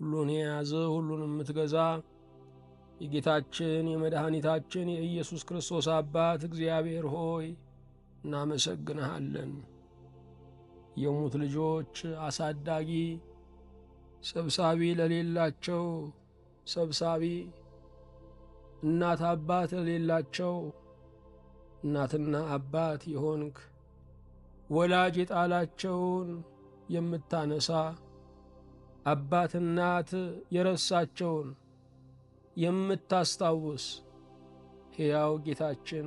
ሁሉን የያዘ ሁሉንም የምትገዛ የጌታችን የመድኃኒታችን የኢየሱስ ክርስቶስ አባት እግዚአብሔር ሆይ እናመሰግንሃለን። የሙት ልጆች አሳዳጊ፣ ሰብሳቢ ለሌላቸው ሰብሳቢ፣ እናት አባት ለሌላቸው እናትና አባት የሆንክ ወላጅ የጣላቸውን የምታነሳ አባት እናት የረሳቸውን የምታስታውስ ሕያው ጌታችን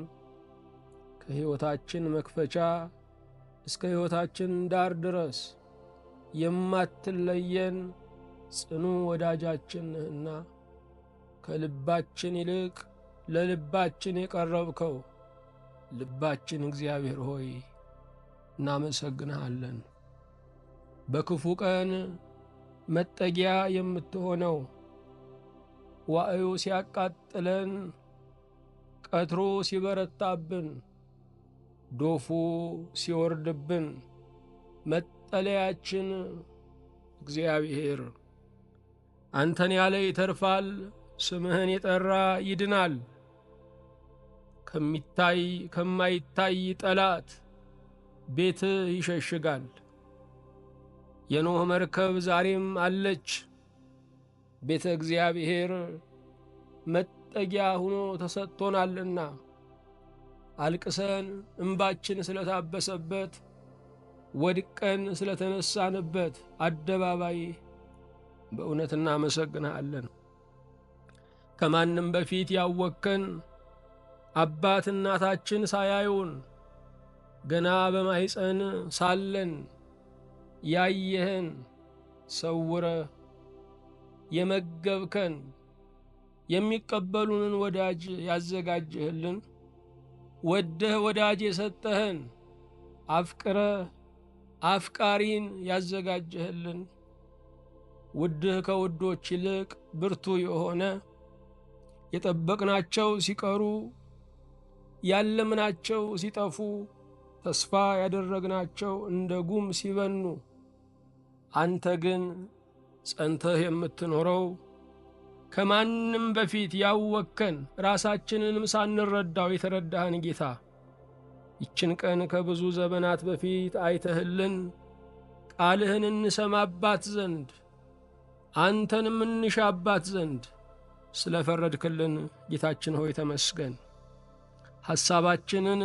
ከሕይወታችን መክፈቻ እስከ ሕይወታችን ዳር ድረስ የማትለየን ጽኑ ወዳጃችን ነህና ከልባችን ይልቅ ለልባችን የቀረብከው ልባችን እግዚአብሔር ሆይ እናመሰግንሃለን። በክፉ ቀን መጠጊያ የምትሆነው ዋዕዩ ሲያቃጥለን፣ ቀትሩ ሲበረታብን፣ ዶፉ ሲወርድብን መጠለያችን እግዚአብሔር አንተን ያለ ይተርፋል፣ ስምህን የጠራ ይድናል። ከሚታይ ከማይታይ ጠላት ቤት ይሸሽጋል። የኖህ መርከብ ዛሬም አለች። ቤተ እግዚአብሔር መጠጊያ ሆኖ ተሰጥቶናልና አልቅሰን እንባችን ስለታበሰበት ወድቀን ስለተነሳንበት አደባባይ በእውነት እናመሰግንሃለን። ከማንም በፊት ያወከን አባት እናታችን ሳያዩን ገና በማኅፀን ሳለን ያየህን ሰውረ የመገብከን የሚቀበሉንን ወዳጅ ያዘጋጀህልን ወደህ ወዳጅ የሰጠህን አፍቅረ አፍቃሪን ያዘጋጀህልን ውድህ ከውዶች ይልቅ ብርቱ የሆነ የጠበቅናቸው ሲቀሩ ያለምናቸው ሲጠፉ ተስፋ ያደረግናቸው እንደ ጉም ሲበኑ አንተ ግን ጸንተህ የምትኖረው ከማንም በፊት ያወከን ራሳችንንም ሳንረዳው የተረዳህን ጌታ ይችን ቀን ከብዙ ዘመናት በፊት አይተህልን ቃልህን እንሰማባት ዘንድ አንተንም እንሻባት ዘንድ ስለ ፈረድክልን ጌታችን ሆይ ተመስገን። ሐሳባችንን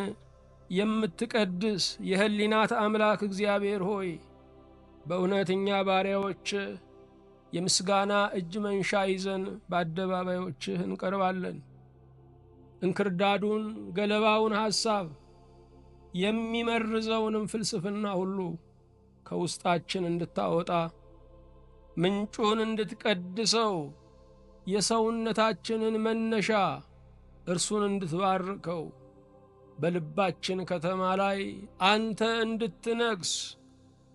የምትቀድስ የህሊናት አምላክ እግዚአብሔር ሆይ በእውነተኛ ባሪያዎች የምስጋና እጅ መንሻ ይዘን በአደባባዮችህ እንቀርባለን። እንክርዳዱን ገለባውን ሐሳብ የሚመርዘውንም ፍልስፍና ሁሉ ከውስጣችን እንድታወጣ ምንጩን እንድትቀድሰው የሰውነታችንን መነሻ እርሱን እንድትባርከው በልባችን ከተማ ላይ አንተ እንድትነግስ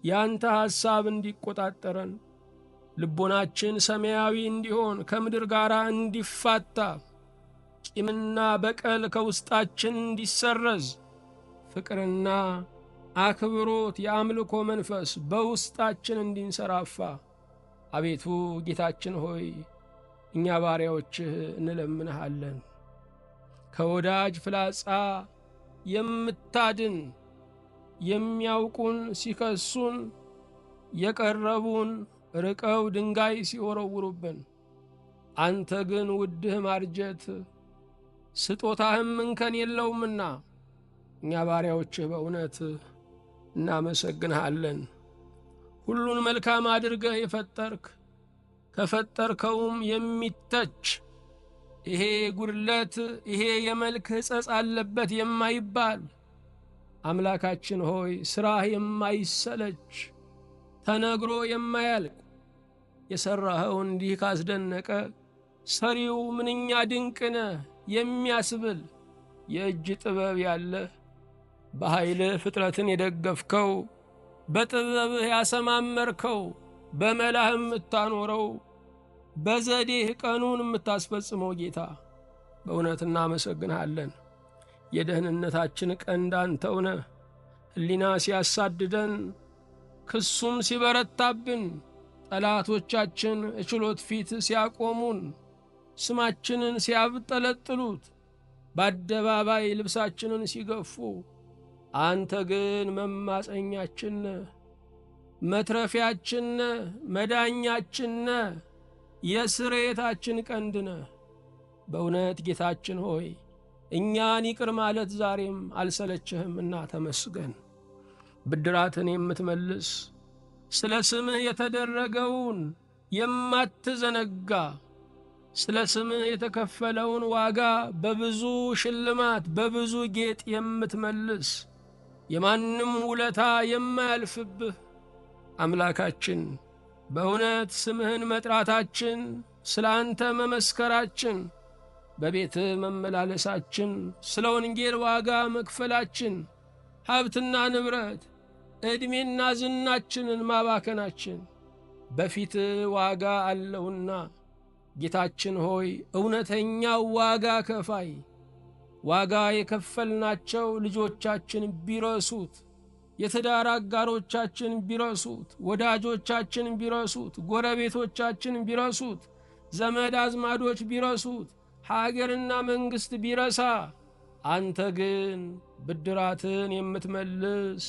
ያንተ ሐሳብ እንዲቆጣጠረን ልቦናችን ሰማያዊ እንዲሆን ከምድር ጋር እንዲፋታ ቂምና በቀል ከውስጣችን እንዲሰረዝ ፍቅርና አክብሮት የአምልኮ መንፈስ በውስጣችን እንዲንሰራፋ አቤቱ ጌታችን ሆይ እኛ ባሪያዎችህ እንለምንሃለን። ከወዳጅ ፍላጻ የምታድን የሚያውቁን ሲከሱን የቀረቡን ርቀው ድንጋይ ሲወረውሩብን አንተ ግን ውድህ ማርጀት ስጦታህም እንከን የለውምና እኛ ባሪያዎችህ በእውነት እናመሰግንሃለን። ሁሉን መልካም አድርገህ የፈጠርክ ከፈጠርከውም የሚተች ይሄ ጉድለት ይሄ የመልክ ሕጸጽ አለበት የማይባል አምላካችን ሆይ ሥራህ የማይሰለች ተነግሮ የማያልቅ የሠራኸው እንዲህ ካስደነቀ ሰሪው ምንኛ ድንቅነ የሚያስብል የእጅ ጥበብ ያለህ በኃይልህ ፍጥረትን የደገፍከው በጥበብህ ያሰማመርከው በመላህም የምታኖረው በዘዴህ ቀኑን የምታስፈጽመው ጌታ በእውነት እናመሰግንሃለን። የደህንነታችን ቀንድ አንተው ነህ። ሕሊና ሲያሳድደን ክሱም ሲበረታብን ጠላቶቻችን ችሎት ፊት ሲያቆሙን፣ ስማችንን ሲያብጠለጥሉት፣ በአደባባይ ልብሳችንን ሲገፉ፣ አንተ ግን መማፀኛችን ነህ፣ መትረፊያችን ነህ፣ መዳኛችን ነህ፣ የስርየታችን ቀንድ ነህ። በእውነት ጌታችን ሆይ እኛን ይቅር ማለት ዛሬም አልሰለችህምና ተመስገን። ብድራትን የምትመልስ ስለ ስምህ የተደረገውን የማትዘነጋ ስለ ስምህ የተከፈለውን ዋጋ በብዙ ሽልማት በብዙ ጌጥ የምትመልስ የማንም ውለታ የማያልፍብህ አምላካችን በእውነት ስምህን መጥራታችን፣ ስለ አንተ መመስከራችን፣ በቤትህ መመላለሳችን፣ ስለ ወንጌል ዋጋ መክፈላችን፣ ሀብትና ንብረት ዕድሜና ዝናችንን ማባከናችን በፊትህ ዋጋ አለውና ጌታችን ሆይ እውነተኛው ዋጋ ከፋይ ዋጋ የከፈልናቸው ልጆቻችን ቢረሱት፣ የትዳር አጋሮቻችን ቢረሱት፣ ወዳጆቻችን ቢረሱት፣ ጎረቤቶቻችን ቢረሱት፣ ዘመድ አዝማዶች ቢረሱት፣ ሀገርና መንግሥት ቢረሳ፣ አንተ ግን ብድራትን የምትመልስ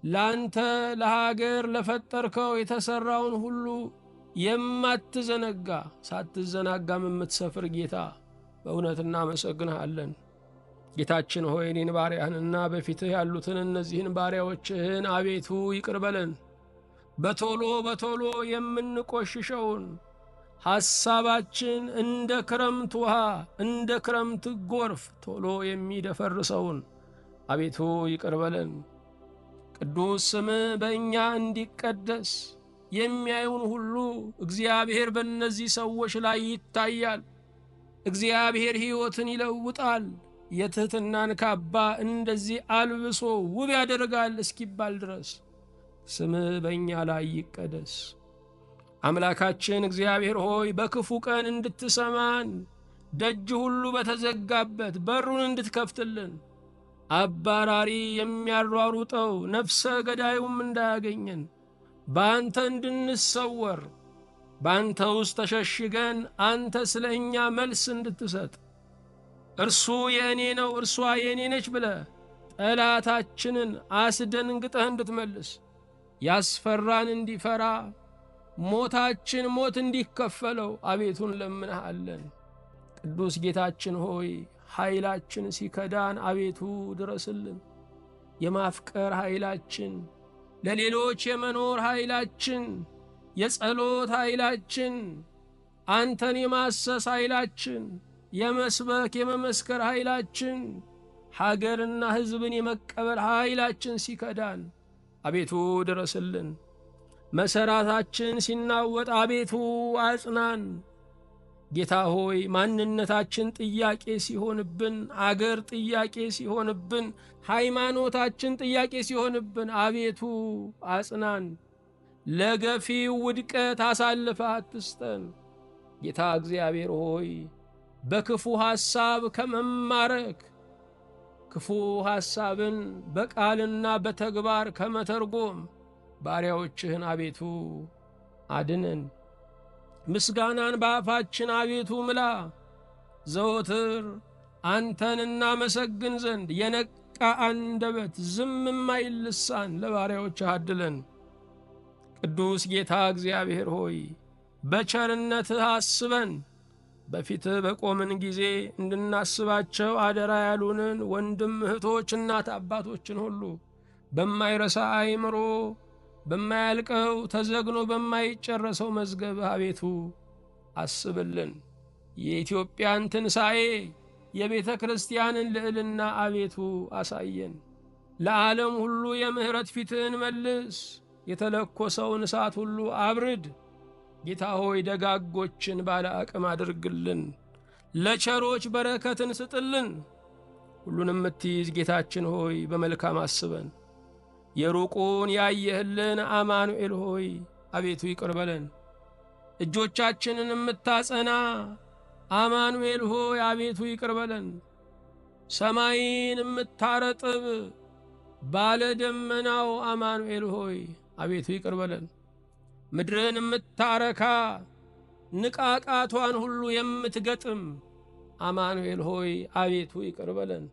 ላንተ ለሀገር ለፈጠርከው የተሠራውን ሁሉ የማትዘነጋ ሳትዘናጋም የምትሰፍር ጌታ በእውነት እናመሰግንሃለን። ጌታችን ሆይ እኔን ባሪያህንና በፊትህ ያሉትን እነዚህን ባሪያዎችህን አቤቱ ይቅር በለን። በቶሎ በቶሎ የምንቆሽሸውን ሐሳባችን እንደ ክረምት ውሃ እንደ ክረምት ጎርፍ ቶሎ የሚደፈርሰውን አቤቱ ይቅር በለን። ቅዱስ ስምህ በእኛ እንዲቀደስ የሚያዩን ሁሉ እግዚአብሔር በእነዚህ ሰዎች ላይ ይታያል፣ እግዚአብሔር ሕይወትን ይለውጣል፣ የትሕትናን ካባ እንደዚህ አልብሶ ውብ ያደርጋል እስኪባል ድረስ ስምህ በእኛ ላይ ይቀደስ። አምላካችን እግዚአብሔር ሆይ በክፉ ቀን እንድትሰማን፣ ደጅ ሁሉ በተዘጋበት በሩን እንድትከፍትልን፣ አባራሪ የሚያሯሩጠው ነፍሰ ገዳዩም እንዳያገኘን በአንተ እንድንሰወር በአንተ ውስጥ ተሸሽገን አንተ ስለ እኛ መልስ እንድትሰጥ እርሱ የእኔ ነው እርሷ የእኔ ነች ብለህ ጠላታችንን አስደንግጠህ እንድትመልስ ያስፈራን እንዲፈራ ሞታችን ሞት እንዲከፈለው አቤቱን ለምንሃለን። ቅዱስ ጌታችን ሆይ ኃይላችን ሲከዳን አቤቱ ድረስልን። የማፍቀር ኃይላችን፣ ለሌሎች የመኖር ኃይላችን፣ የጸሎት ኃይላችን፣ አንተን የማሰስ ኃይላችን፣ የመስበክ የመመስከር ኃይላችን፣ ሀገርና ሕዝብን የመቀበል ኃይላችን ሲከዳን አቤቱ ድረስልን። መሠረታችን ሲናወጥ አቤቱ አጽናን። ጌታ ሆይ ማንነታችን ጥያቄ ሲሆንብን፣ አገር ጥያቄ ሲሆንብን፣ ሃይማኖታችን ጥያቄ ሲሆንብን አቤቱ አጽናን። ለገፊው ውድቀት አሳልፈህ አትስጠን። ጌታ እግዚአብሔር ሆይ በክፉ ሐሳብ ከመማረክ ክፉ ሐሳብን በቃልና በተግባር ከመተርጎም ባሪያዎችህን አቤቱ አድነን። ምስጋናን በአፋችን አቤቱ ምላ። ዘወትር አንተን እናመሰግን ዘንድ የነቃ አንደበት ዝም የማይል ልሳን ለባሪያዎችህ አድለን። ቅዱስ ጌታ እግዚአብሔር ሆይ በቸርነትህ አስበን። በፊትህ በቆምን ጊዜ እንድናስባቸው አደራ ያሉንን ወንድም እህቶች፣ እናት አባቶችን ሁሉ በማይረሳ አእምሮ በማያልቀው ተዘግኖ በማይጨረሰው መዝገብህ አቤቱ አስብልን። የኢትዮጵያን ትንሣኤ የቤተ ክርስቲያንን ልዕልና አቤቱ አሳየን። ለዓለም ሁሉ የምሕረት ፊትህን መልስ። የተለኮሰውን እሳት ሁሉ አብርድ። ጌታ ሆይ ደጋጎችን ባለ አቅም አድርግልን። ለቸሮች በረከትን ስጥልን። ሁሉንም የምትይዝ ጌታችን ሆይ በመልካም አስበን። የሩቁን ያየህልን አማኑኤል ሆይ አቤቱ ይቅር በለን። እጆቻችንን የምታጸና አማኑኤል ሆይ አቤቱ ይቅር በለን። ሰማይን የምታረጥብ ባለ ደመናው አማኑኤል ሆይ አቤቱ ይቅር በለን። ምድርን የምታረካ ንቃቃቷን ሁሉ የምትገጥም አማኑኤል ሆይ አቤቱ ይቅር በለን።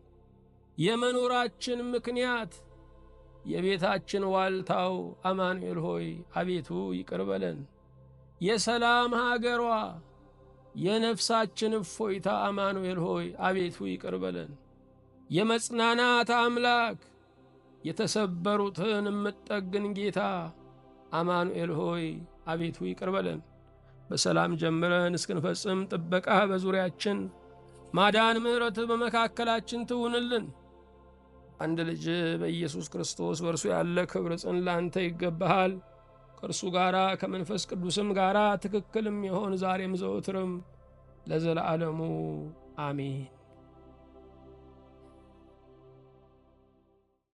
የመኖራችን ምክንያት የቤታችን ዋልታው አማኑኤል ሆይ አቤቱ ይቅር በለን። የሰላም ሀገሯ የነፍሳችን እፎይታ አማኑኤል ሆይ አቤቱ ይቅር በለን። የመጽናናት አምላክ የተሰበሩትን የምትጠግን ጌታ አማኑኤል ሆይ አቤቱ ይቅር በለን። በሰላም ጀምረን እስክንፈጽም ጥበቃ በዙሪያችን፣ ማዳን ምሕረት በመካከላችን ትሁንልን። አንድ ልጅ በኢየሱስ ክርስቶስ በእርሱ ያለ ክብር ጽን ላንተ ይገባሃል። ከእርሱ ጋራ ከመንፈስ ቅዱስም ጋራ ትክክልም ይሆን ዛሬም ዘወትርም ለዘለዓለሙ አሜን።